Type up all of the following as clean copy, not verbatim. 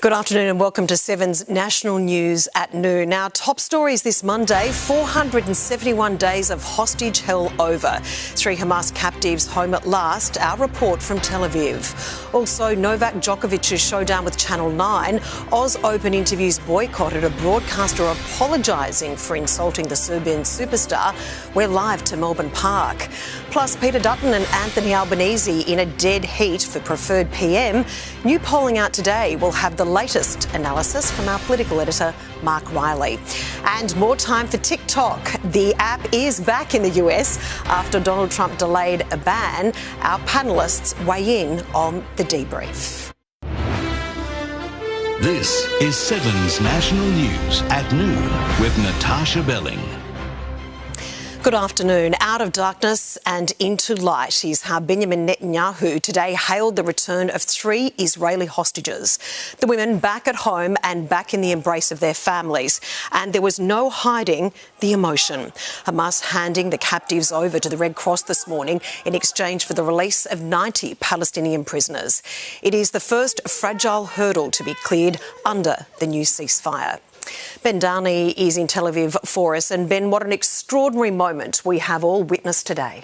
Good afternoon and welcome to 7's National News at noon. Now, top stories this Monday, 471 days of hostage hell over. 3 Hamas captives home at last, our report from Tel Aviv. Also, Novak Djokovic's showdown with Channel 9. Oz Open interviews boycotted, a broadcaster apologising for insulting the Serbian superstar. We're live to Melbourne Park. Plus, Peter Dutton and Anthony Albanese in a dead heat for preferred PM. New polling out today will have the latest analysis from our political editor, Mark Riley. And more time for TikTok. The app is back in the US after Donald Trump delayed a ban. Our panellists weigh in on the debrief. This is 7's National News at noon with Natarsha Belling. Good afternoon. Out of darkness and into light is how Benjamin Netanyahu today hailed the return of 3 Israeli hostages. The women back at home and back in the embrace of their families. And there was no hiding the emotion. Hamas handing the captives over to the Red Cross this morning in exchange for the release of 90 Palestinian prisoners. It is the first fragile hurdle to be cleared under the new ceasefire. Ben Downey is in Tel Aviv for us. And Ben, what an extraordinary moment we have all witnessed today.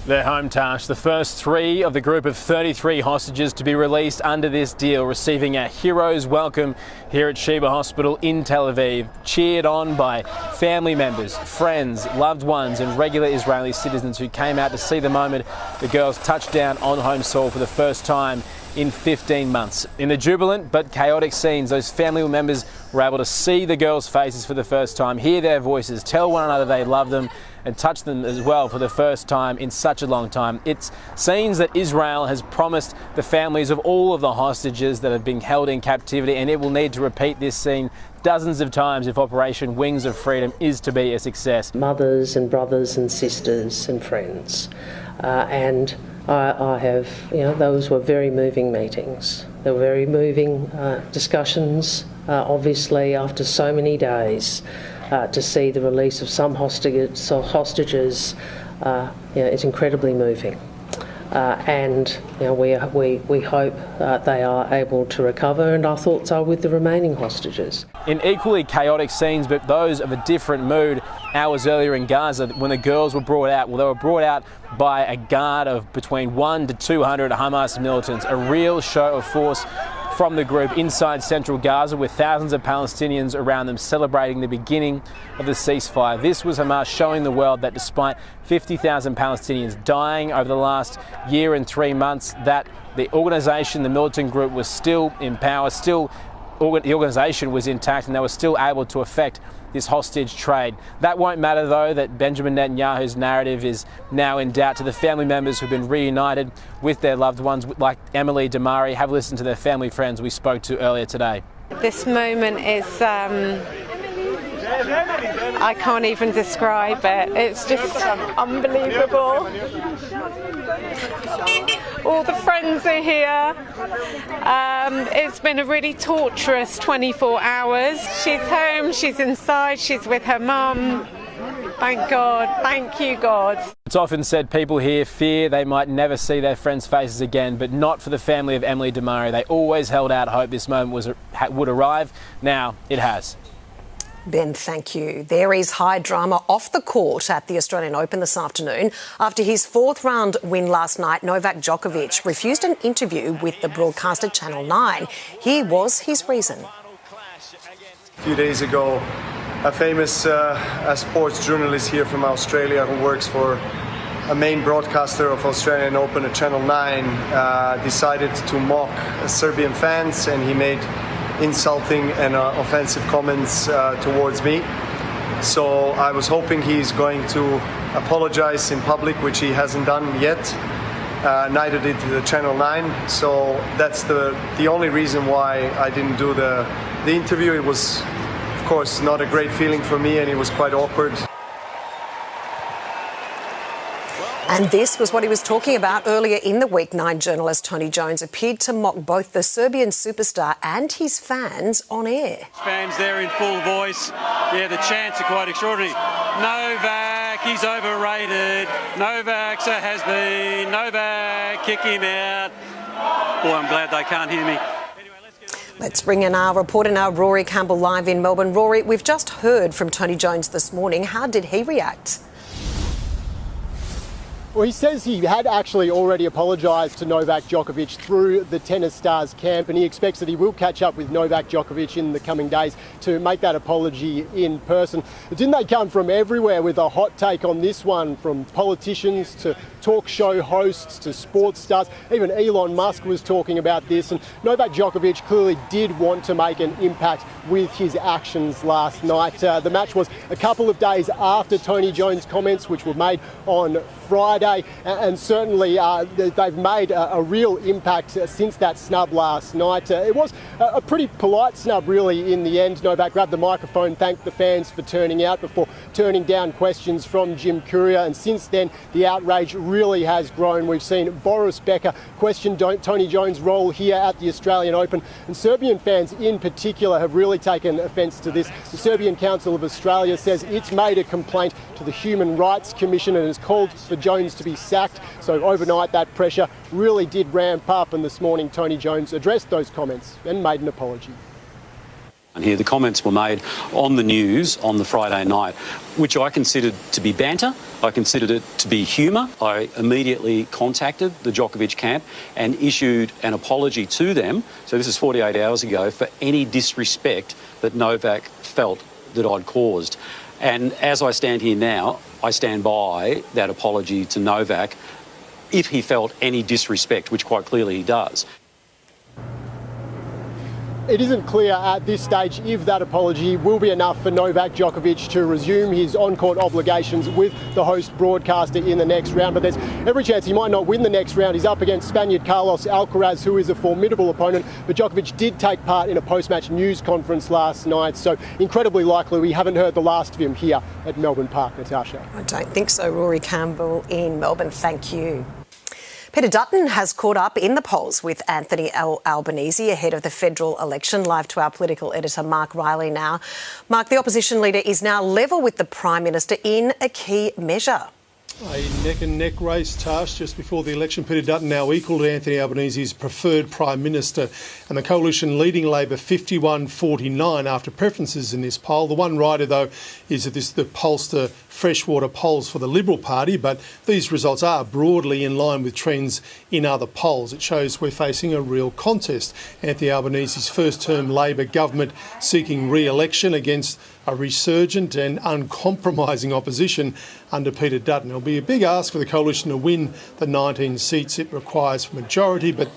They're home, Tash. The first 3 of the group of 33 hostages to be released under this deal, receiving a hero's welcome here at Sheba Hospital in Tel Aviv, cheered on by family members, friends, loved ones and regular Israeli citizens who came out to see the moment the girls touched down on home soil for the first time in 15 months. In the jubilant but chaotic scenes, those family members were able to see the girls' faces for the first time, hear their voices, tell one another they love them and touch them as well for the first time in such a long time. It's scenes that Israel has promised the families of all of the hostages that have been held in captivity, and it will need to repeat this scene dozens of times if Operation Wings of Freedom is to be a success. Mothers and brothers and sisters and friends. I have, those were very moving meetings. They were very moving discussions, obviously, after so many days. To see the release of some hostages, it's incredibly moving. We hope they are able to recover, and our thoughts are with the remaining hostages. In equally chaotic scenes, but those of a different mood, hours earlier in Gaza, when the girls were brought out, they were brought out by a guard of between 100 to 200 Hamas militants, a real show of force from the group inside central Gaza, with thousands of Palestinians around them celebrating the beginning of the ceasefire. This was Hamas showing the world that despite 50,000 Palestinians dying over the last year and 3 months, that the organisation, the militant group, was still in power, the organisation was intact, and they were still able to effect this hostage trade. That won't matter, though, that Benjamin Netanyahu's narrative is now in doubt. To the family members who've been reunited with their loved ones, like Emily Damari, have listened to their family friends we spoke to earlier today. This moment is, I can't even describe it. It's just unbelievable. All the friends are here. It's been a really torturous 24 hours. She's home, she's inside, she's with her mum. Thank God. Thank you, God. It's often said people here fear they might never see their friends' faces again, but not for the family of Emily Damari. They always held out hope this moment would arrive. Now it has. Ben, thank you. There is high drama off the court at the Australian Open this afternoon. After his 4th round win last night, Novak Djokovic refused an interview with the broadcaster Channel 9. Here was his reason. A few days ago, a famous sports journalist here from Australia who works for a main broadcaster of Australian Open at Channel 9 decided to mock Serbian fans, and he made insulting and offensive comments towards me. So I was hoping he's going to apologize in public, which he hasn't done yet. Neither did the Channel 9. So that's the only reason why I didn't do the interview. It was, of course, not a great feeling for me, and it was quite awkward. And this was what he was talking about earlier in the week. 9 journalist Tony Jones appeared to mock both the Serbian superstar and his fans on air. Fans there in full voice. Yeah, the chants are quite extraordinary. Novak, he's overrated. Novak's a has-been. Novak, kick him out. boy, I'm glad they can't hear me. Let's bring in our reporter now, Rory Campbell, live in Melbourne. Rory, we've just heard from Tony Jones this morning. How did he react? Well, he says he had actually already apologised to Novak Djokovic through the Tennis Stars camp, and he expects that he will catch up with Novak Djokovic in the coming days to make that apology in person. But didn't they come from everywhere with a hot take on this one, from politicians to talk show hosts to sports stars? Even Elon Musk was talking about this, and Novak Djokovic clearly did want to make an impact with his actions last night. The match was a couple of days after Tony Jones' comments, which were made on Friday, and certainly they've made a real impact since that snub last night. It was a pretty polite snub, really, in the end. Novak grabbed the microphone, thanked the fans for turning out before turning down questions from Jim Courier, and since then the outrage really has grown. We've seen Boris Becker question Tony Jones' role here at the Australian Open, and Serbian fans in particular have really taken offence to this. The Serbian Council of Australia says it's made a complaint to the Human Rights Commission and has called for Jones to be sacked. So overnight that pressure really did ramp up, and this morning Tony Jones addressed those comments and made an apology. And here the comments were made on the news on the Friday night, which I considered to be banter. I considered it to be humour. I immediately contacted the Djokovic camp and issued an apology to them, so this is 48 hours ago, for any disrespect that Novak felt that I'd caused. And as I stand here now, I stand by that apology to Novak if he felt any disrespect, which quite clearly he does. It isn't clear at this stage if that apology will be enough for Novak Djokovic to resume his on-court obligations with the host broadcaster in the next round, but there's every chance he might not win the next round. He's up against Spaniard Carlos Alcaraz, who is a formidable opponent, but Djokovic did take part in a post-match news conference last night, so incredibly likely we haven't heard the last of him here at Melbourne Park. Natasha. I don't think so. Rory Campbell in Melbourne, thank you. Peter Dutton has caught up in the polls with Anthony Albanese ahead of the federal election. Live to our political editor, Mark Riley now. Mark, the opposition leader is now level with the Prime Minister in a key measure. A neck-and-neck race, Tash, just before the election. Peter Dutton now equal to Anthony Albanese's preferred Prime Minister, and the coalition leading Labor 51-49 after preferences in this poll. The one rider, though, is that the pollster Freshwater polls for the Liberal Party, but these results are broadly in line with trends in other polls. It shows we're facing a real contest. Anthony Albanese's first-term Labor government seeking re-election against a resurgent and uncompromising opposition under Peter Dutton. It'll be a big ask for the coalition to win the 19 seats it requires for majority, but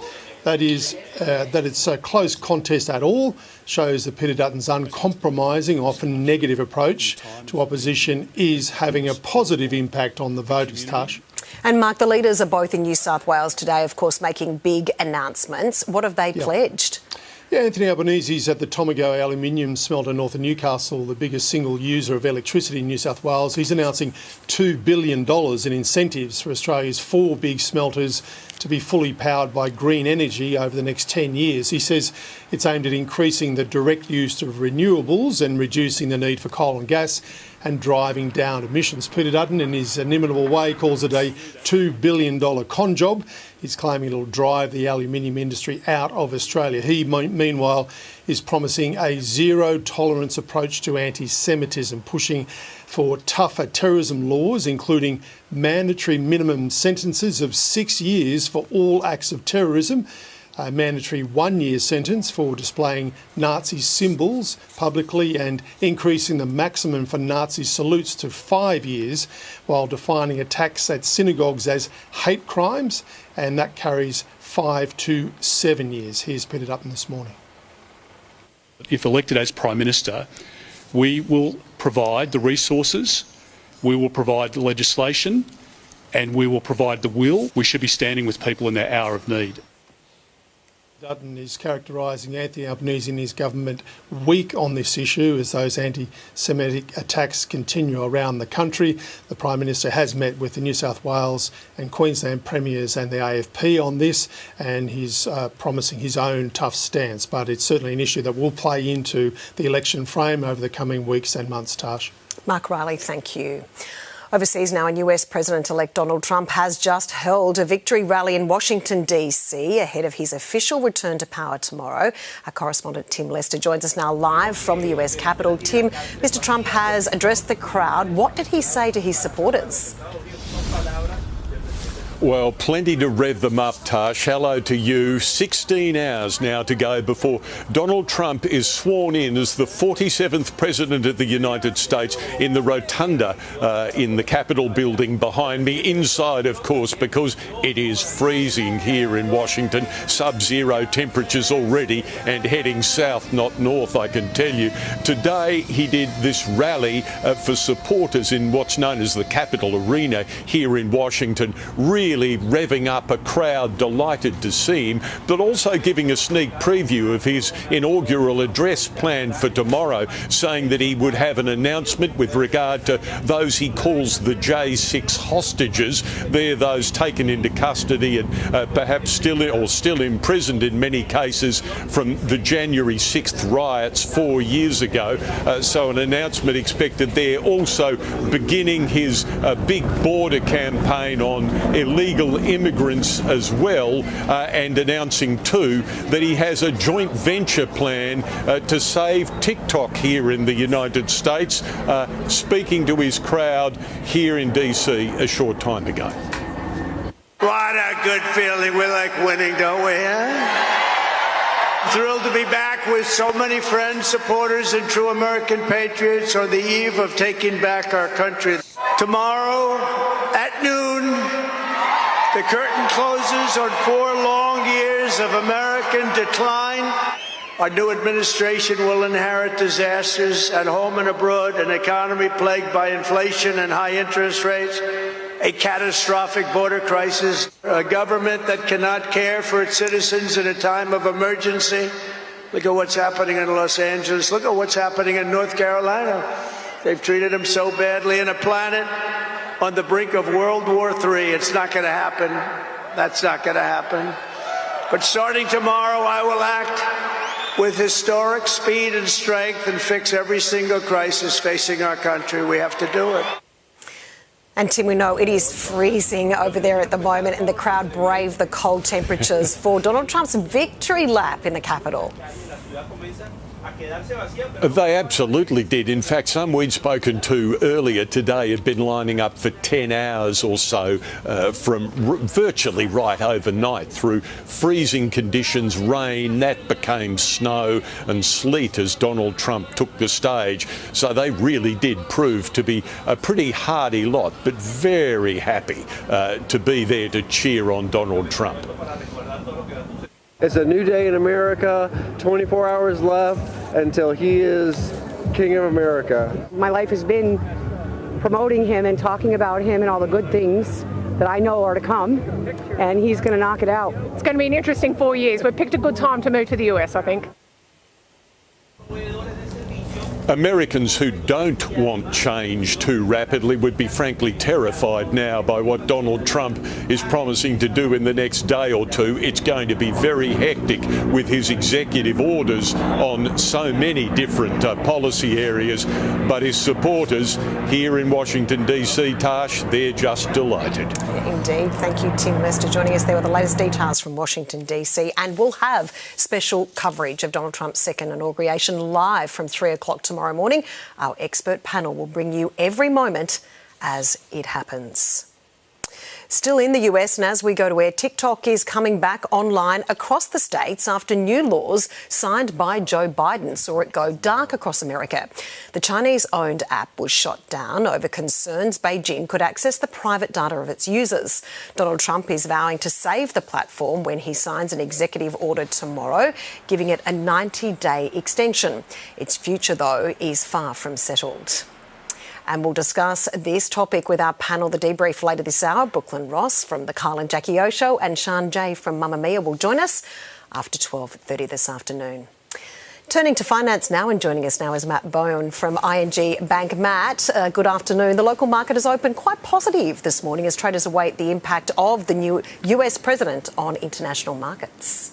that it's a close contest at all shows that Peter Dutton's uncompromising, often negative approach to opposition is having a positive impact on the voters, Tash. And Mark, the leaders are both in New South Wales today, of course, making big announcements. What have they pledged? Yeah, Anthony Albanese's at the Tomago aluminium smelter north of Newcastle, the biggest single user of electricity in New South Wales. He's announcing $2 billion in incentives for Australia's 4 big smelters to be fully powered by green energy over the next 10 years. He says it's aimed at increasing the direct use of renewables and reducing the need for coal and gas and driving down emissions. Peter Dutton, in his inimitable way, calls it a $2 billion con job. He's claiming it'll drive the aluminium industry out of Australia. He, meanwhile, is promising a zero-tolerance approach to anti-Semitism, pushing for tougher terrorism laws, including mandatory minimum sentences of 6 years for all acts of terrorism, a mandatory 1-year sentence for displaying Nazi symbols publicly, and increasing the maximum for Nazi salutes to 5 years, while defining attacks at synagogues as hate crimes, and that carries 5 to 7 years. Here's Peter Dutton this morning. If elected as Prime Minister, we will provide the resources, we will provide the legislation, and we will provide the will. We should be standing with people in their hour of need. Dutton is characterising Anthony Albanese and his government weak on this issue as those anti-Semitic attacks continue around the country. The Prime Minister has met with the New South Wales and Queensland Premiers and the AFP on this, and he's promising his own tough stance. But it's certainly an issue that will play into the election frame over the coming weeks and months, Tash. Mark Riley, thank you. Overseas now, and US President-elect Donald Trump has just held a victory rally in Washington, D.C. ahead of his official return to power tomorrow. Our correspondent Tim Lester joins us now live from the US Capitol. Tim, Mr Trump has addressed the crowd. What did he say to his supporters? Well, plenty to rev them up, Tash. Hello to you. 16 hours now to go before Donald Trump is sworn in as the 47th President of the United States in the rotunda in the Capitol building behind me. Inside, of course, because it is freezing here in Washington. Sub-zero temperatures already and heading south, not north, I can tell you. Today, he did this rally for supporters in what's known as the Capitol Arena here in Washington. Really revving up a crowd delighted to see him, but also giving a sneak preview of his inaugural address planned for tomorrow, saying that he would have an announcement with regard to those he calls the J6 hostages. They're those taken into custody and perhaps still imprisoned in many cases from the January 6th riots 4 years ago. So an announcement expected there. Also beginning his big border campaign on illegal immigrants as well, and announcing too that he has a joint venture plan to save TikTok here in the United States, speaking to his crowd here in DC a short time ago. What a good feeling. We like winning, don't we? Thrilled to be back with so many friends, supporters, and true American patriots on the eve of taking back our country. Tomorrow at noon, the curtain closes on 4 long years of American decline. Our new administration will inherit disasters at home and abroad, an economy plagued by inflation and high interest rates, a catastrophic border crisis, a government that cannot care for its citizens in a time of emergency. Look at what's happening in Los Angeles. Look at what's happening in North Carolina. They've treated them so badly, in a planet on the brink of World War III. It's not going to happen. That's not going to happen. But starting tomorrow, I will act with historic speed and strength and fix every single crisis facing our country. We have to do it. And Tim, we know it is freezing over there at the moment, and the crowd braved the cold temperatures for Donald Trump's victory lap in the Capitol. They absolutely did. In fact, some we'd spoken to earlier today had been lining up for 10 hours or so from virtually right overnight through freezing conditions, rain, that became snow and sleet as Donald Trump took the stage. So they really did prove to be a pretty hardy lot, but very happy to be there to cheer on Donald Trump. It's a new day in America, 24 hours left until he is King of America. My life has been promoting him and talking about him and all the good things that I know are to come, and he's going to knock it out. It's going to be an interesting 4 years. We've picked a good time to move to the US, I think. Americans who don't want change too rapidly would be frankly terrified now by what Donald Trump is promising to do in the next day or two. It's going to be very hectic with his executive orders on so many different policy areas. But his supporters here in Washington, D.C., Tash, they're just delighted. Indeed. Thank you, Tim Lester, joining us there with the latest details from Washington, D.C. And we'll have special coverage of Donald Trump's second inauguration live from 3 o'clock tomorrow morning. Our expert panel will bring you every moment as it happens. Still in the US, and as we go to air, TikTok is coming back online across the states after new laws signed by Joe Biden saw it go dark across America. The Chinese-owned app was shut down over concerns Beijing could access the private data of its users. Donald Trump is vowing to save the platform when he signs an executive order tomorrow, giving it a 90-day extension. Its future, though, is far from settled. And we'll discuss this topic with our panel, The Debrief, later this hour. Brooklyn Ross from The Carl and Jackie O Show and Sian Jay from Mamma Mia will join us after 12:30 this afternoon. Turning to finance now, and joining us now is Matt Bone from ING Bank. Matt, good afternoon. The local market has opened quite positive this morning as traders await the impact of the new US president on international markets.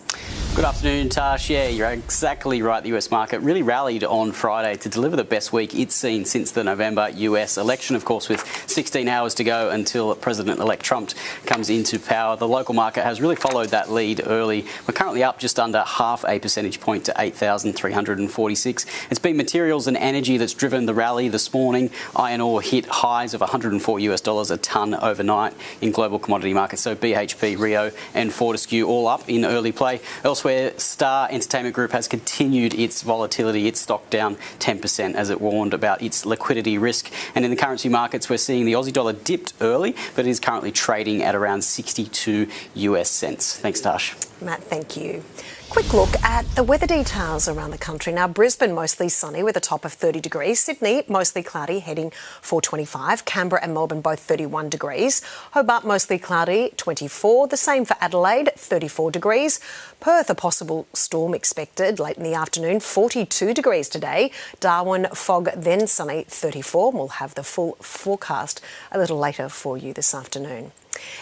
Good afternoon, Tash. Yeah, you're exactly right. The US market really rallied on Friday to deliver the best week it's seen since the November US election, of course, with 16 hours to go until President-elect Trump comes into power. The local market has really followed that lead early. We're currently up just under half a percentage point to 8,346. It's been materials and energy that's driven the rally this morning. Iron ore hit highs of $104 a tonne overnight in global commodity markets. So BHP, Rio and Fortescue all up in early play. Elsewhere, Star Entertainment Group has continued its volatility. Its stock down 10% as it warned about its liquidity risk. And in the currency markets, we're seeing the Aussie dollar dipped early, but it is currently trading at around 62 US cents. Thanks, Tash. Matt, thank you. Quick look at the weather details around the country. Now, Brisbane mostly sunny with a top of 30 degrees. Sydney mostly cloudy, heading for 25. Canberra and Melbourne both 31 degrees. Hobart mostly cloudy, 24. The same for Adelaide, 34 degrees. Perth, a possible storm expected late in the afternoon, 42 degrees today. Darwin, fog, then sunny, 34. We'll have the full forecast a little later for you this afternoon.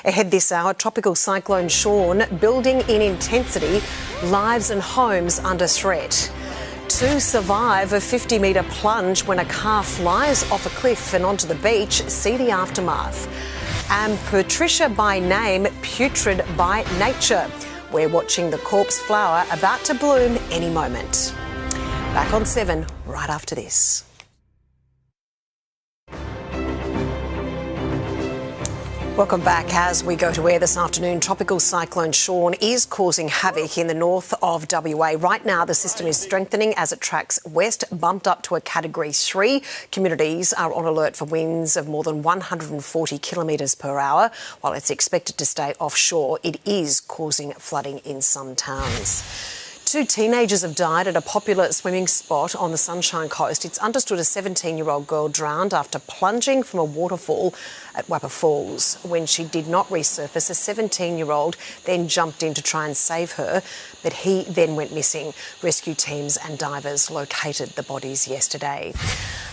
Ahead this hour, tropical cyclone Sean building in intensity, lives and homes under threat. To survive a 50-metre plunge when a car flies off a cliff and onto the beach, see the aftermath. And Patricia by name, putrid by nature. We're watching the corpse flower about to bloom any moment. Back on 7 right after this. Welcome back. As we go to air this afternoon, tropical cyclone Sean is causing havoc in the north of WA. Right now, the system is strengthening as it tracks west, bumped up to a Category 3. Communities are on alert for winds of more than 140 kilometres per hour. While it's expected to stay offshore, it is causing flooding in some towns. 2 teenagers have died at a popular swimming spot on the Sunshine Coast. It's understood a 17-year-old girl drowned after plunging from a waterfall at Wappa Falls. When she did not resurface, a 17-year-old then jumped in to try and save her, but he then went missing. Rescue teams and divers located the bodies yesterday.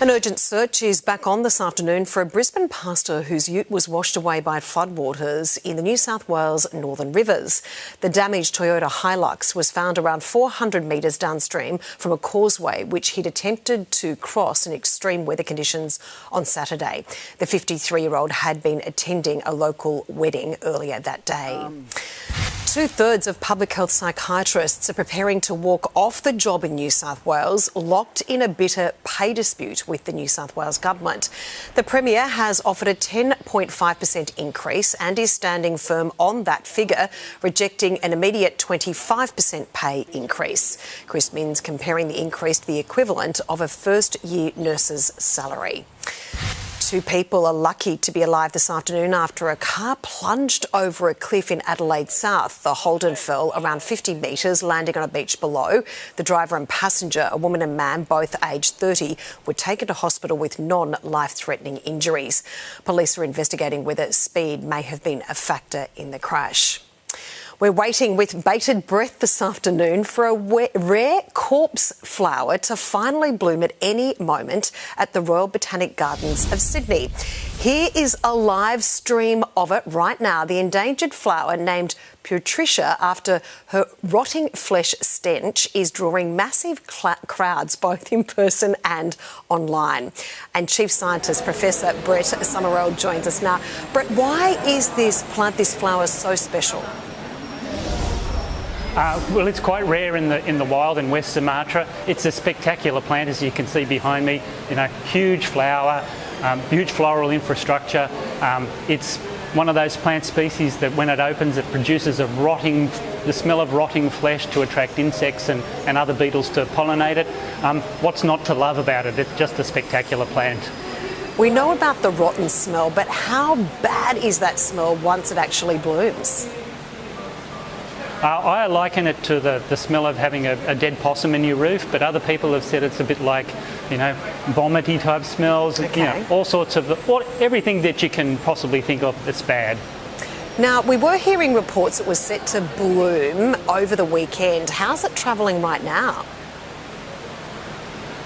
An urgent search is back on this afternoon for a Brisbane pastor whose ute was washed away by floodwaters in the New South Wales Northern Rivers. The damaged Toyota Hilux was found around 400 metres downstream from a causeway which he'd attempted to cross in extreme weather conditions on Saturday. The 53-year-old had been attending a local wedding earlier that day. 2/3 of public health psychiatrists are preparing to walk off the job in New South Wales, locked in a bitter pay dispute with the New South Wales government. The Premier has offered a 10.5% increase and is standing firm on that figure, rejecting an immediate 25% pay increase. Chris Minns comparing the increase to the equivalent of a first-year nurse's salary. 2 people are lucky to be alive this afternoon after a car plunged over a cliff in Adelaide South. The Holden fell around 50 metres, landing on a beach below. The driver and passenger, a woman and man, both aged 30, were taken to hospital with non-life-threatening injuries. Police are investigating whether speed may have been a factor in the crash. We're waiting with bated breath this afternoon for a rare corpse flower to finally bloom at any moment at the Royal Botanic Gardens of Sydney. Here is a live stream of it right now. The endangered flower, named Patricia after her rotting flesh stench, is drawing massive crowds both in person and online. And Chief Scientist Professor Brett Summerell joins us now. Brett, why is this plant, this flower, so special? Well, it's quite rare in the wild in West Sumatra. It's a spectacular plant, as you can see behind me. You know, huge flower, huge floral infrastructure. It's one of those plant species that when it opens, it produces the smell of rotting flesh to attract insects and other beetles to pollinate it. What's not to love about it? It's just a spectacular plant. We know about the rotten smell, but how bad is that smell once it actually blooms? I liken it to the smell of having a dead possum in your roof, but other people have said it's a bit like, you know, vomity type smells, you know, all sorts of, everything that you can possibly think of that's bad. Now, we were hearing reports it was set to bloom over the weekend. How's it travelling right now?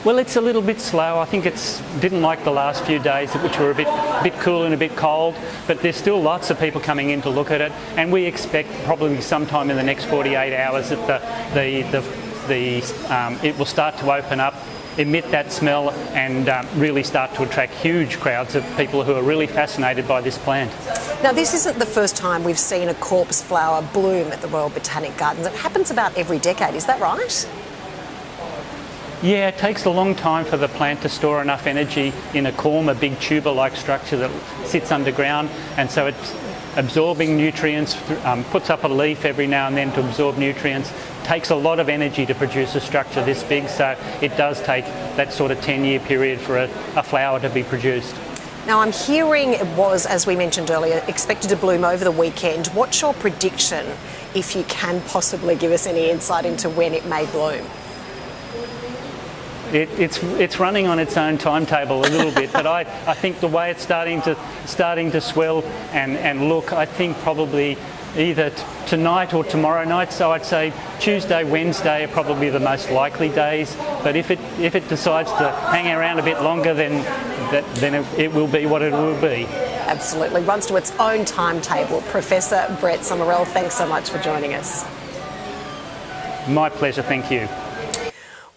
Well, it's a little bit slow. I think didn't like the last few days, which were a bit cool and a bit cold, but there's still lots of people coming in to look at it, and we expect probably sometime in the next 48 hours that it will start to open up, emit that smell, and really start to attract huge crowds of people who are really fascinated by this plant. Now, this isn't the first time we've seen a corpse flower bloom at the Royal Botanic Gardens. It happens about every decade, is that right? Yeah, it takes a long time for the plant to store enough energy in a corm, a big tuber-like structure that sits underground, and so it's absorbing nutrients, puts up a leaf every now and then to absorb nutrients. Takes a lot of energy to produce a structure this big, so it does take that sort of 10-year period for a flower to be produced. Now, I'm hearing it was, as we mentioned earlier, expected to bloom over the weekend. What's your prediction, if you can possibly give us any insight into when it may bloom? It's running on its own timetable a little bit, but I think the way it's starting to swell and look, I think probably either tonight or tomorrow night. So I'd say Tuesday, Wednesday are probably the most likely days. But if it decides to hang around a bit longer, then it will be what it will be. Absolutely, runs to its own timetable. Professor Brett Summerell, thanks so much for joining us. My pleasure, thank you.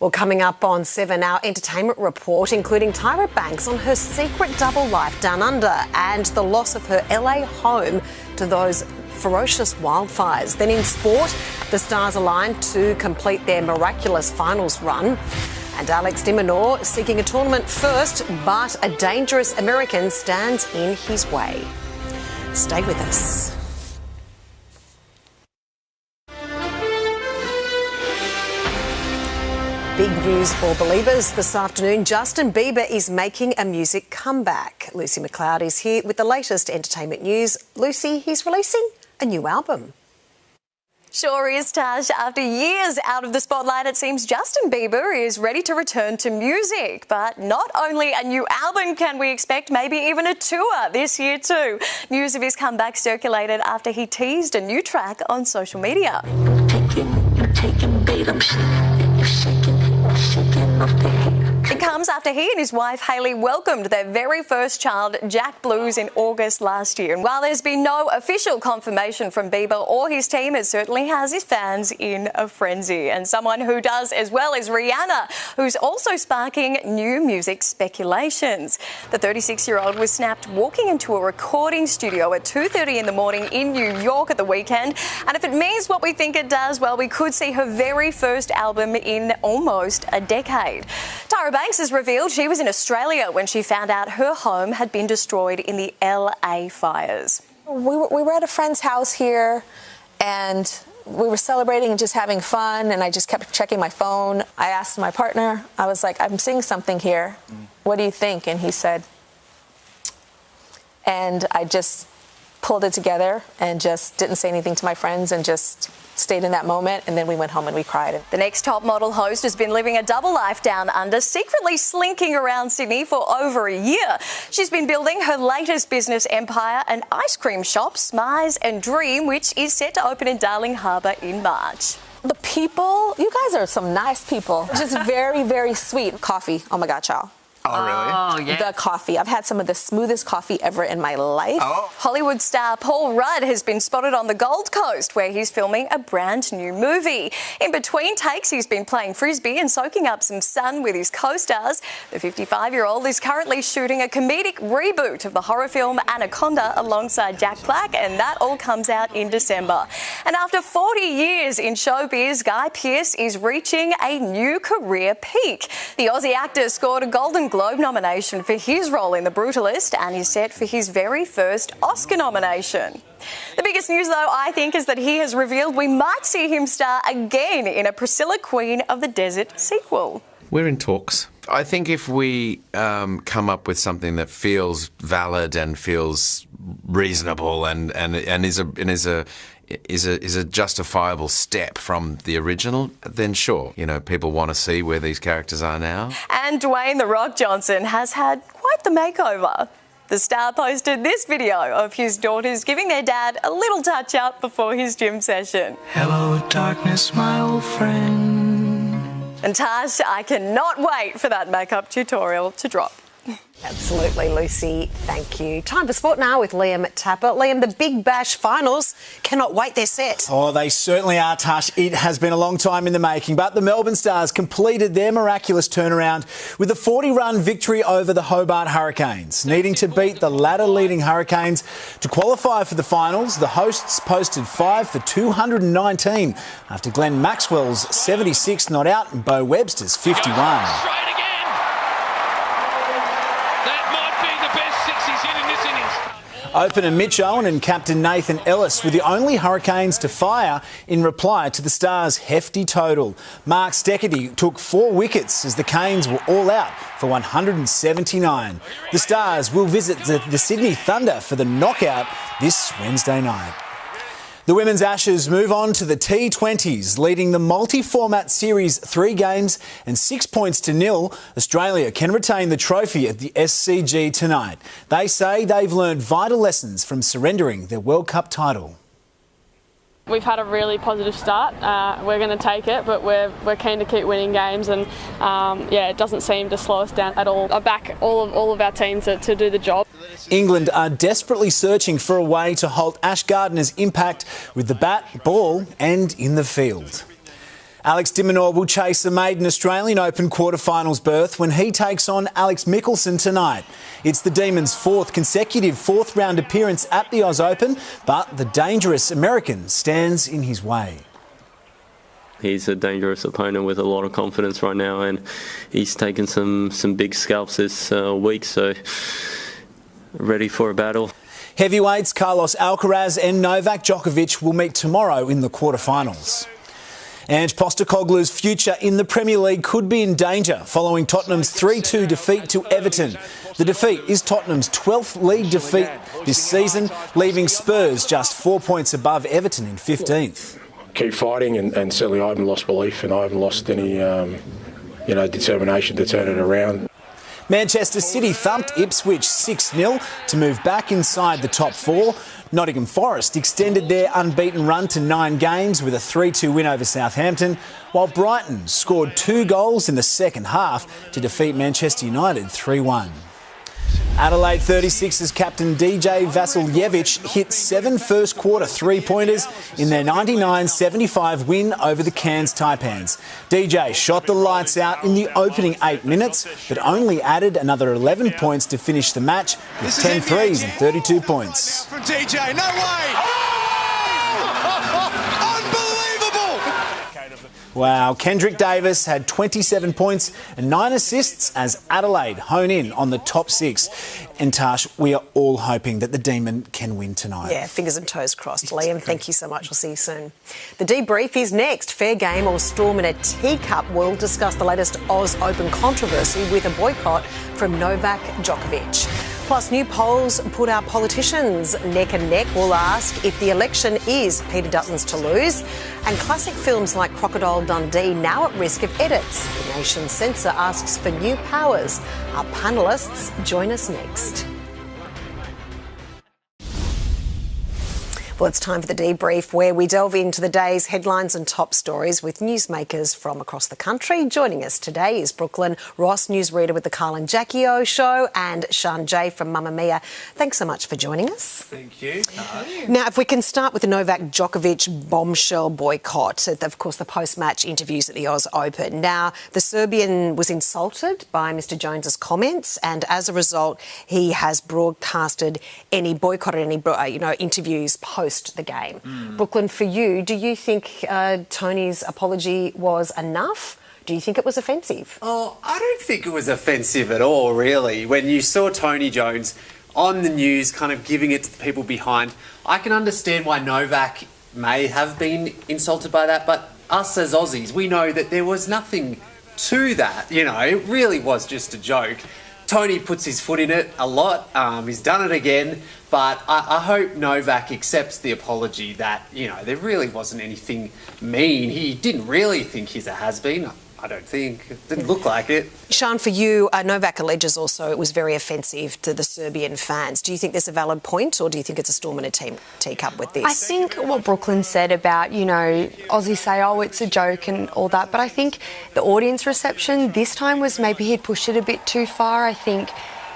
Well, coming up on 7, our entertainment report, including Tyra Banks on her secret double life down under and the loss of her LA home to those ferocious wildfires. Then in sport, the stars aligned to complete their miraculous finals run. And Alex de Minaur seeking a tournament first, but a dangerous American stands in his way. Stay with us. Big news for believers this afternoon. Justin Bieber is making a music comeback. Lucy McLeod is here with the latest entertainment news. Lucy, he's releasing a new album. Sure is, Tash. After years out of the spotlight, it seems Justin Bieber is ready to return to music. But not only a new album can we expect, maybe even a tour this year too. News of his comeback circulated after he teased a new track on social media. It comes after he and his wife Hayley welcomed their very first child, Jack Blues, in August last year. And while there's been no official confirmation from Bieber or his team, it certainly has his fans in a frenzy. And someone who does as well is Rihanna, who's also sparking new music speculations. The 36-year-old was snapped walking into a recording studio at 2:30 in the morning in New York at the weekend. And if it means what we think it does, well, we could see her very first album in almost a decade. Tyra Banks has revealed she was in Australia when she found out her home had been destroyed in the LA fires. We were at a friend's house here and we were celebrating and just having fun, and I just kept checking my phone. I asked my partner, I was like, I'm seeing something here. What do you think? And he said, and I just pulled it together and just didn't say anything to my friends and just stayed in that moment, and then we went home and we cried. The next top model host has been living a double life down under, secretly slinking around Sydney for over a year. She's been building her latest business empire, an ice cream shop, Smize and Dream, which is set to open in Darling Harbour in March. The people, you guys are some nice people. Just very, very sweet. Coffee, oh my God, y'all. Oh, really? Oh, yes. The coffee. I've had some of the smoothest coffee ever in my life. Oh. Hollywood star Paul Rudd has been spotted on the Gold Coast, where he's filming a brand new movie. In between takes, he's been playing frisbee and soaking up some sun with his co-stars. The 55-year-old is currently shooting a comedic reboot of the horror film Anaconda alongside Jack Black, and that all comes out in December. And after 40 years in showbiz, Guy Pearce is reaching a new career peak. The Aussie actor scored a Golden Globe nomination for his role in The Brutalist and is set for his very first Oscar nomination. The biggest news, though, I think, is that he has revealed we might see him star again in a Priscilla Queen of the Desert sequel. We're in talks. I think if we come up with something that feels valid and feels reasonable and is a justifiable step from the original, then sure, you know, people want to see where these characters are now. And Dwayne "The Rock" Johnson has had quite the makeover. The star posted this video of his daughters giving their dad a little touch-up before his gym session. Hello, darkness, my old friend. And Tash, I cannot wait for that makeup tutorial to drop. Absolutely, Lucy. Thank you. Time for sport now with Liam Tapper. Liam, the Big Bash finals cannot wait. They're set. Oh, they certainly are, Tash. It has been a long time in the making, but the Melbourne Stars completed their miraculous turnaround with a 40-run victory over the Hobart Hurricanes. Needing to beat the ladder-leading Hurricanes to qualify for the finals, the hosts posted 5 for 219 after Glenn Maxwell's 76 not out and Bo Webster's 51. Opener Mitch Owen and captain Nathan Ellis were the only Hurricanes to fire in reply to the Stars' hefty total. Mark Steckity took 4 wickets as the Canes were all out for 179. The Stars will visit the Sydney Thunder for the knockout this Wednesday night. The Women's Ashes move on to the T20s, leading the multi-format series 3 games and 6 points to 0. Australia can retain the trophy at the SCG tonight. They say they've learned vital lessons from surrendering their World Cup title. We've had a really positive start. We're going to take it, but we're keen to keep winning games, and it doesn't seem to slow us down at all. I back all of our teams to do the job. England are desperately searching for a way to halt Ash Gardner's impact with the bat, ball and in the field. Alex de Minaur will chase a maiden Australian Open quarterfinals berth when he takes on Alex Mickelson tonight. It's the Demons' 4th consecutive 4th-round appearance at the Oz Open, but the dangerous American stands in his way. He's a dangerous opponent with a lot of confidence right now, and he's taken some big scalps this week, so ready for a battle. Heavyweights Carlos Alcaraz and Novak Djokovic will meet tomorrow in the quarterfinals. And Postecoglou's future in the Premier League could be in danger following Tottenham's 3-2 defeat to Everton. The defeat is Tottenham's 12th league defeat this season, leaving Spurs just 4 points above Everton in 15th. Keep fighting, and certainly I haven't lost belief and I haven't lost any determination to turn it around. Manchester City thumped Ipswich 6-0 to move back inside the top 4. Nottingham Forest extended their unbeaten run to 9 games with a 3-2 win over Southampton, while Brighton scored 2 goals in the second half to defeat Manchester United 3-1. Adelaide 36ers captain DJ Vasiljevic hit 7 first-quarter three-pointers in their 99-75 win over the Cairns Taipans. DJ shot the lights out in the opening 8 minutes, but only added another 11 points to finish the match with 10 threes and 32 points. From DJ, no way! Wow, Kendrick Davis had 27 points and 9 assists as Adelaide hone in on the top 6. And Tash, we are all hoping that the Demon can win tonight. Yeah, fingers and toes crossed. Liam, thank you so much. We'll see you soon. The debrief is next. Fair game or storm in a teacup. We'll discuss the latest Oz Open controversy with a boycott from Novak Djokovic. Plus, new polls put our politicians neck and neck. We'll ask if the election is Peter Dutton's to lose. And classic films like Crocodile Dundee now at risk of edits. The nation's censor asks for new powers. Our panellists join us next. Well, it's time for the debrief, where we delve into the day's headlines and top stories with newsmakers from across the country. Joining us today is Brooklyn Ross, newsreader with the Carl and Jackie O Show, and Sean Jay from Mamma Mia. Thanks so much for joining us. Thank you. Now, if we can start with the Novak Djokovic bombshell boycott, of course, the post-match interviews at the Oz Open. Now, the Serbian was insulted by Mr Jones's comments, and as a result, he has broadcasted boycotted any interviews post the game. Brooklyn, for you, do you think Tony's apology was enough? Do you think it was offensive? Oh, I don't think it was offensive at all, really. When you saw Tony Jones on the news kind of giving it to the people behind, I can understand why Novak may have been insulted by that, but us as Aussies, we know that there was nothing to that. It really was just a joke. Tony puts his foot in it a lot. He's done it again. But I hope Novak accepts the apology that, there really wasn't anything mean. He didn't really think he's a has-been. I don't think. It didn't look like it. Sian, for you, Novak alleges also it was very offensive to the Serbian fans. Do you think there's a valid point, or do you think it's a storm in a teacup with this? I think what Brooklyn said about, Aussies say, oh, it's a joke and all that, but I think the audience reception this time was maybe he'd pushed it a bit too far. I think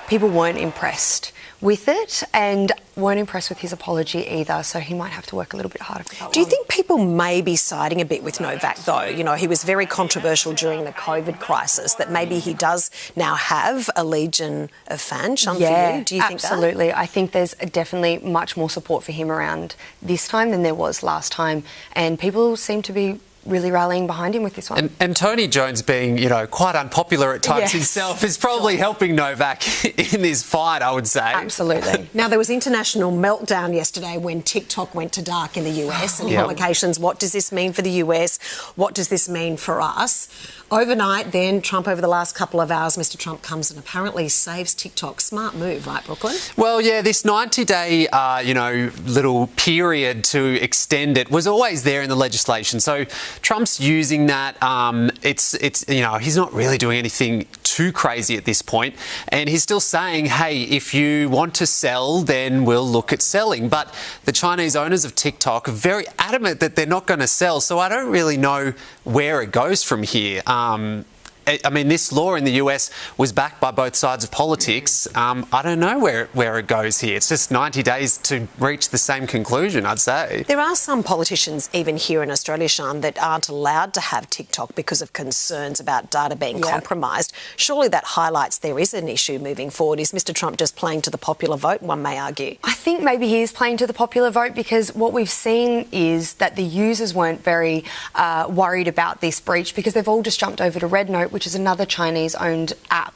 people weren't impressed with it and weren't impressed with his apology either, so he might have to work a little bit harder for that. Do you think people may be siding a bit with Novak, though? He was very controversial during the COVID crisis, that maybe he does now have a legion of fans. Sian, for you, do you think that? Absolutely. I think there's definitely much more support for him around this time than there was last time, and people seem to be really rallying behind him with this one. And Tony Jones being, quite unpopular at times himself is probably helping Novak in this fight, I would say. Absolutely. Now, there was international meltdown yesterday when TikTok went to dark in the US and implications. What does this mean for the US? What does this mean for us? Overnight, then, Trump, over the last couple of hours, Mr Trump comes and apparently saves TikTok. Smart move, right, Brooklyn? Well, yeah, this 90-day, little period to extend it was always there in the legislation. So Trump's using that. He's not really doing anything too crazy at this point. And he's still saying, hey, if you want to sell, then we'll look at selling. But the Chinese owners of TikTok are very adamant that they're not going to sell. So I don't really know where it goes from here. This law in the US was backed by both sides of politics. I don't know where it goes here. It's just 90 days to reach the same conclusion, I'd say. There are some politicians, even here in Australia, Sian, that aren't allowed to have TikTok because of concerns about data being compromised. Surely that highlights there is an issue moving forward. Is Mr Trump just playing to the popular vote, one may argue? I think maybe he is playing to the popular vote because what we've seen is that the users weren't very worried about this breach because they've all just jumped over to RedNote, which is another Chinese-owned app.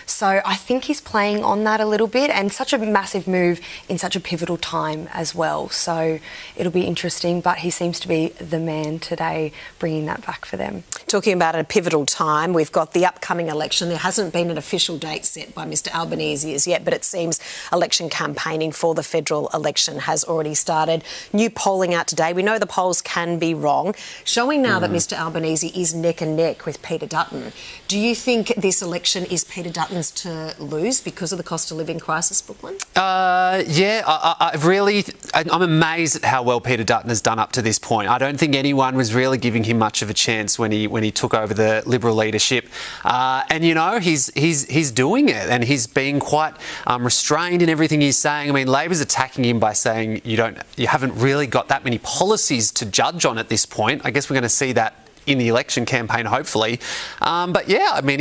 So I think he's playing on that a little bit, and such a massive move in such a pivotal time as well. So it'll be interesting, but he seems to be the man today bringing that back for them. Talking about a pivotal time, we've got the upcoming election. There hasn't been an official date set by Mr Albanese as yet, but it seems election campaigning for the federal election has already started. New polling out today. We know the polls can be wrong, showing now that Mr Albanese is neck and neck with Peter Dutton. Do you think this election is Peter Dutton's to lose because of the cost of living crisis, Brooklyn? I'm amazed at how well Peter Dutton has done up to this point. I don't think anyone was really giving him much of a chance when he took over the Liberal leadership. He's doing it, and he's being quite restrained in everything he's saying. I mean, Labor's attacking him by saying you haven't really got that many policies to judge on at this point. I guess we're going to see that in the election campaign, hopefully.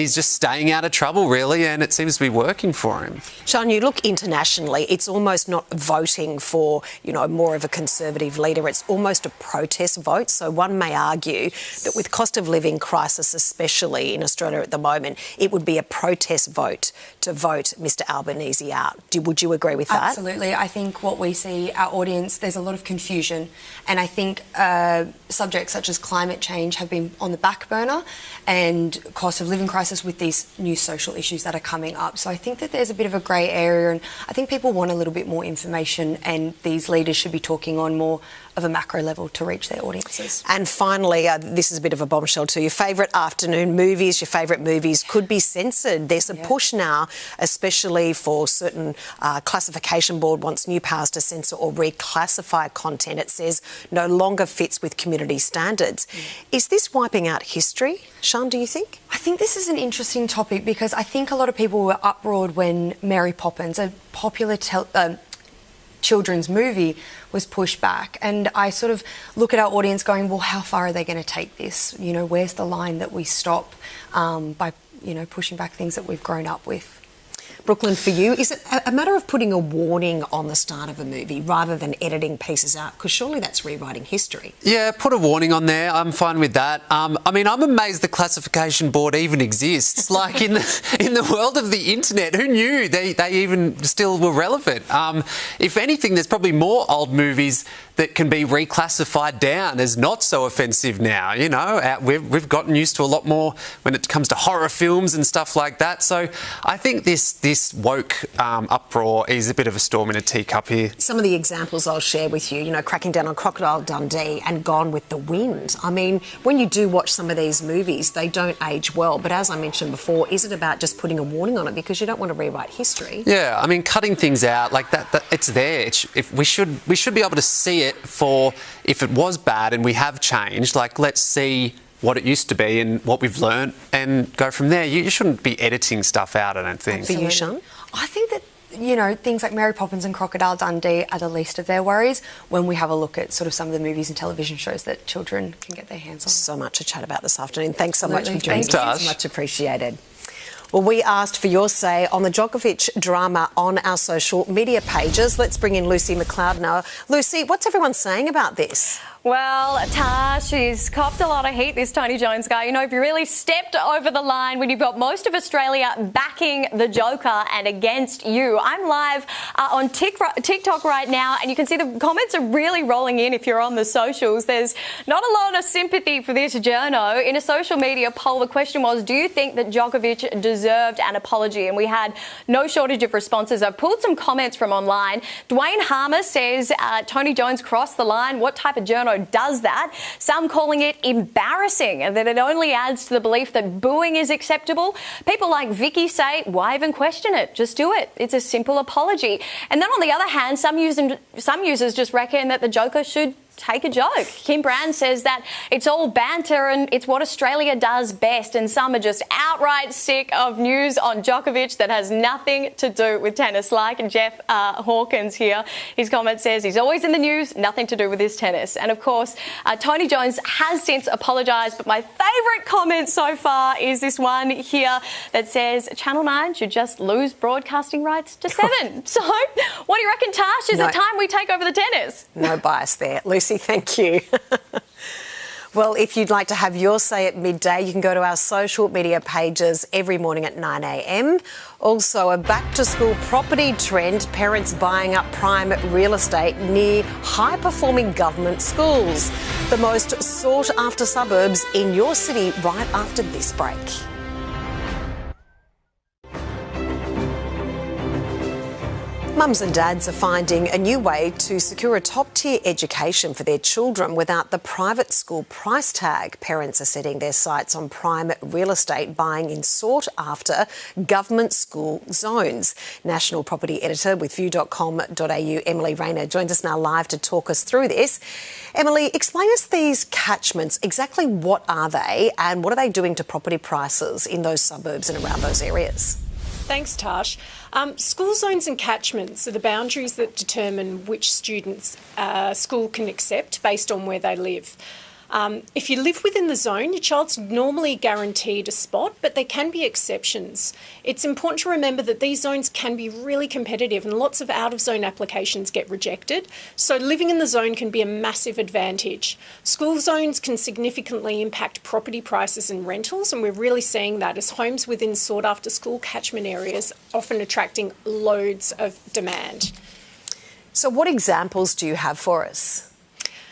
He's just staying out of trouble, really, and it seems to be working for him. Sian, you look internationally, it's almost not voting for, more of a conservative leader. It's almost a protest vote. So one may argue that with cost of living crisis, especially in Australia at the moment, it would be a protest vote to vote Mr Albanese out. Would you agree with that? Absolutely. I think what we see, our audience, there's a lot of confusion. And I think subjects such as climate change have been on the back burner, and cost of living crisis with these new social issues that are coming up. So I think that there's a bit of a grey area, and I think people want a little bit more information, and these leaders should be talking on more of a macro level to reach their audiences. And finally, this is a bit of a bombshell too. Your favourite afternoon movies, your favourite movies could be censored. There's a push now, especially for certain classification board wants new powers to censor or reclassify content. It says no longer fits with community standards. Is this wiping out history, Sian, do you think? I think this is an interesting topic because I think a lot of people were uproared when Mary Poppins, a popular children's movie, was pushed back. And I sort of look at our audience going, well, how far are they going to take this? Where's the line that we stop by, pushing back things that we've grown up with? Brooklyn, for you, is it a matter of putting a warning on the start of a movie rather than editing pieces out? Because surely that's rewriting history. Yeah, put a warning on there. I'm fine with that. I'm amazed the classification board even exists. Like in the world of the internet, who knew they even still were relevant? If anything, there's probably more old movies that can be reclassified down as not so offensive now. We've gotten used to a lot more when it comes to horror films and stuff like that. So I think this this woke uproar is a bit of a storm in a teacup here. Some of the examples I'll share with you, cracking down on Crocodile Dundee and Gone with the Wind. I mean, when you do watch some of these movies, they don't age well. But as I mentioned before, is it about just putting a warning on it because you don't want to rewrite history? Yeah, I mean, cutting things out like that it's there. We should be able to see it for if it was bad and we have changed. Like, let's see what it used to be and what we've learned and go from there. You shouldn't be editing stuff out, I don't think. For you, Sean? I think that, things like Mary Poppins and Crocodile Dundee are the least of their worries when we have a look at sort of some of the movies and television shows that children can get their hands on. So much to chat about this afternoon. Thanks so much for joining us. Thanks, Much appreciated. Well, we asked for your say on the Djokovic drama on our social media pages. Let's bring in Lucy McLeod now. Lucy, what's everyone saying about this? Well, Tash, he's copped a lot of heat, this Tony Jones guy. If you really stepped over the line when you've got most of Australia backing the Joker and against you. I'm live on TikTok right now, and you can see the comments are really rolling in if you're on the socials. There's not a lot of sympathy for this journo. In a social media poll, the question was, do you think that Djokovic deserved an apology? And we had no shortage of responses. I've pulled some comments from online. Dwayne Harmer says, Tony Jones crossed the line. What type of journo does that? Some calling it embarrassing and that it only adds to the belief that booing is acceptable. People like Vicky say, why even question it? Just do it. It's a simple apology. And then on the other hand, some users just reckon that the Joker should take a joke. Kim Brand says that it's all banter and it's what Australia does best, and some are just outright sick of news on Djokovic that has nothing to do with tennis. Like Jeff Hawkins here, his comment says he's always in the news, nothing to do with his tennis. And of course, Tony Jones has since apologised, but my favourite comment so far is this one here that says Channel 9 should just lose broadcasting rights to 7. So what do you reckon, Tash? Is it time we take over the tennis? No bias there. Lucy, thank you. Well, if you'd like to have your say at midday, you can go to our social media pages every morning at 9 a.m. Also, a back-to-school property trend, parents buying up prime real estate near high-performing government schools. The most sought-after suburbs in your city right after this break. Mums and dads are finding a new way to secure a top-tier education for their children without the private school price tag. Parents are setting their sights on prime real estate, buying in sought-after government school zones. National property editor with view.com.au, Emily Rayner, joins us now live to talk us through this. Emily, explain us these catchments. Exactly what are they and what are they doing to property prices in those suburbs and around those areas? Thanks, Tash. School zones and catchments are the boundaries that determine which students a school can accept based on where they live. If you live within the zone, your child's normally guaranteed a spot, but there can be exceptions. It's important to remember that these zones can be really competitive and lots of out-of-zone applications get rejected, so living in the zone can be a massive advantage. School zones can significantly impact property prices and rentals, and we're really seeing that as homes within sought-after school catchment areas often attracting loads of demand. So what examples do you have for us?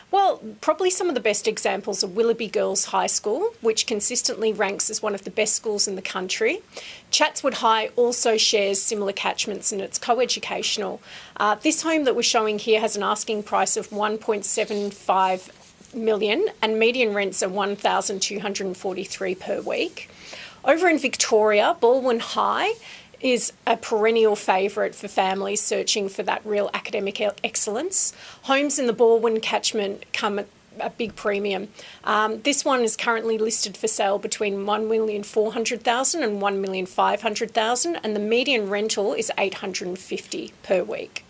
Well, probably some of the best examples are Willoughby Girls High School, which consistently ranks as one of the best schools in the country. Chatswood High also shares similar catchments and it's co-educational. This home that we're showing here has an asking price of $1.75 million and median rents are $1,243 per week. Over in Victoria, Baldwin High is a perennial favourite for families searching for that real academic excellence. Homes in the Baldwin catchment come at a big premium. This one is currently listed for sale between $1,400,000 and $1,500,000 and the median rental is $850 per week.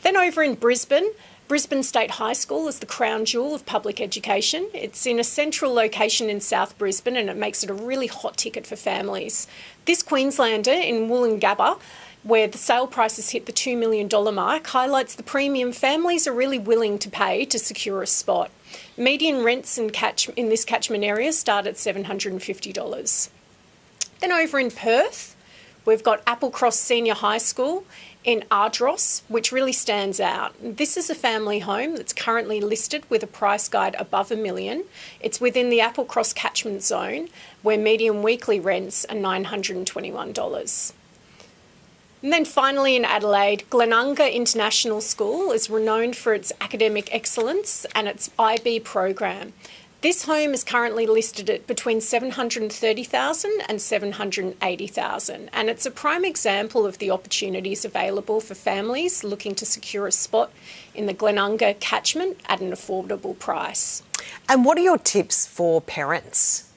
Then over in Brisbane, Brisbane State High School is the crown jewel of public education. It's in a central location in South Brisbane and it makes it a really hot ticket for families. This Queenslander in Woolloongabba, where the sale prices hit the $2 million mark, highlights the premium families are really willing to pay to secure a spot. Median rents in this catchment area start at $750. Then over in Perth, we've got Applecross Senior High School in Ardross, which really stands out. This is a family home that's currently listed with a price guide above $1 million. It's within the Applecross catchment zone, where median weekly rents are $921. And then finally in Adelaide, Glenunga International School is renowned for its academic excellence and its IB program. This home is currently listed at between $730,000 and $780,000, and it's a prime example of the opportunities available for families looking to secure a spot in the Glenunga catchment at an affordable price. And what are your tips for parents?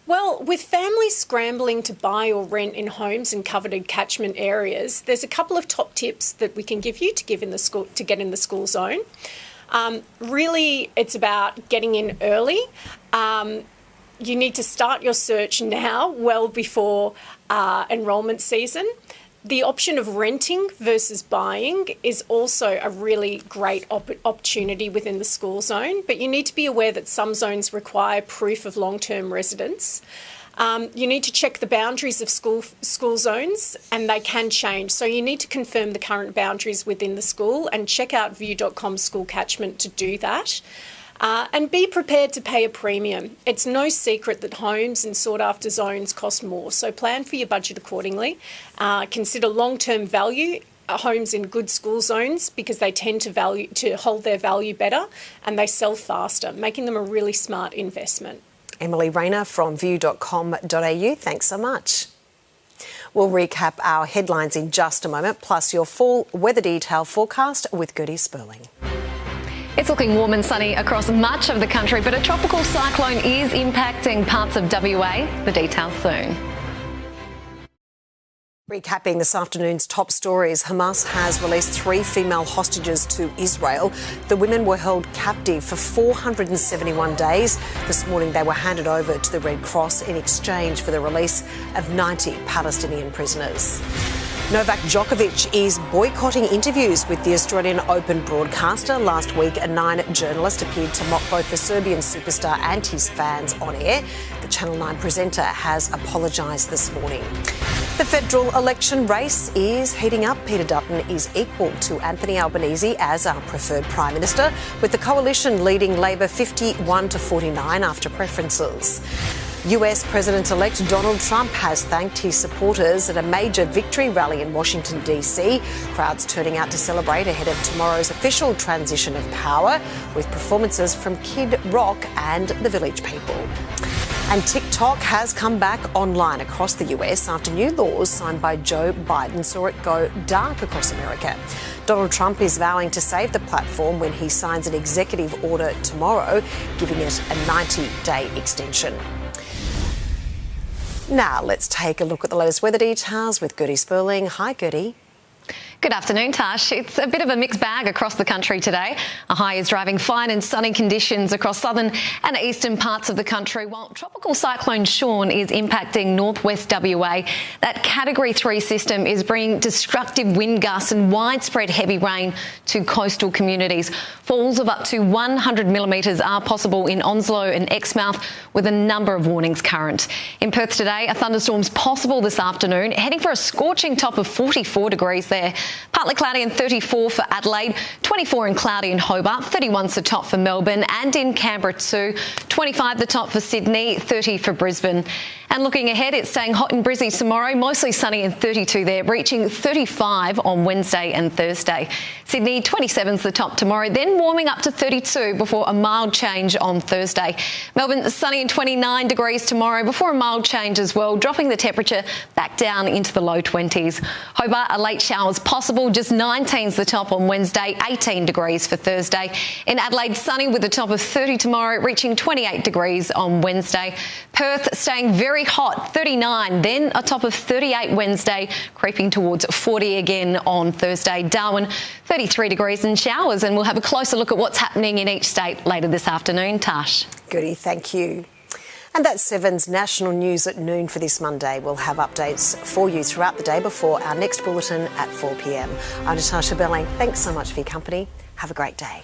Well, with families scrambling to buy or rent in homes in coveted catchment areas, there's a couple of top tips that we can give you to get in the school zone. Really, it's about getting in early. You need to start your search now, well before enrolment season. The option of renting versus buying is also a really great opportunity within the school zone, but you need to be aware that some zones require proof of long-term residence. You need to check the boundaries of school zones, and they can change. So you need to confirm the current boundaries within the school and check out view.com school catchment to do that. And be prepared to pay a premium. It's no secret that homes in sought-after zones cost more, so plan for your budget accordingly. Consider long-term value homes in good school zones because they tend to hold their value better and they sell faster, making them a really smart investment. Emily Rayner from view.com.au, thanks so much. We'll recap our headlines in just a moment, plus your full weather detail forecast with Gertie Sperling. It's looking warm and sunny across much of the country, but a tropical cyclone is impacting parts of WA. The details soon. Recapping this afternoon's top stories, Hamas has released 3 female hostages to Israel. The women were held captive for 471 days. This morning they were handed over to the Red Cross in exchange for the release of 90 Palestinian prisoners. Novak Djokovic is boycotting interviews with the Australian Open broadcaster. Last week, a 9 journalist appeared to mock both the Serbian superstar and his fans on air. The Channel 9 presenter has apologised this morning. The federal election race is heating up. Peter Dutton is equal to Anthony Albanese as our preferred Prime Minister, with the coalition leading Labor 51-49 after preferences. US President-elect Donald Trump has thanked his supporters at a major victory rally in Washington, D.C. Crowds turning out to celebrate ahead of tomorrow's official transition of power, with performances from Kid Rock and the Village People. And TikTok has come back online across the US after new laws signed by Joe Biden saw it go dark across America. Donald Trump is vowing to save the platform when he signs an executive order tomorrow, giving it a 90-day extension. Now let's take a look at the latest weather details with Gertie Sperling. Hi, Gertie. Good afternoon, Tash. It's a bit of a mixed bag across the country today. A high is driving fine and sunny conditions across southern and eastern parts of the country, while Tropical Cyclone Sean is impacting northwest WA. That Category 3 system is bringing destructive wind gusts and widespread heavy rain to coastal communities. Falls of up to 100 millimetres are possible in Onslow and Exmouth, with a number of warnings current. In Perth today, a thunderstorm's possible this afternoon, heading for a scorching top of 44 degrees there. Partly cloudy and 34 for Adelaide, 24 and cloudy in Hobart, 31's the top for Melbourne, and in Canberra too, 25 the top for Sydney, 30 for Brisbane. And looking ahead, it's staying hot and breezy tomorrow, mostly sunny and 32 there, reaching 35 on Wednesday and Thursday. Sydney, 27's the top tomorrow, then warming up to 32 before a mild change on Thursday. Melbourne, sunny and 29 degrees tomorrow before a mild change as well, dropping the temperature back down into the low 20s. Hobart, a late showers possible, just 19's the top on Wednesday, 18 degrees for Thursday. In Adelaide, sunny with a top of 30 tomorrow, reaching 28 degrees on Wednesday. Perth staying very hot, 39, then a top of 38 Wednesday, creeping towards 40 again on Thursday. Darwin, 33 degrees and showers, and we'll have a closer look at what's happening in each state later this afternoon. Tash. Gertie, thank you. And that's 7's national news at noon for this Monday. We'll have updates for you throughout the day before our next bulletin at 4 p.m. I'm Natarsha Belling. Thanks so much for your company. Have a great day.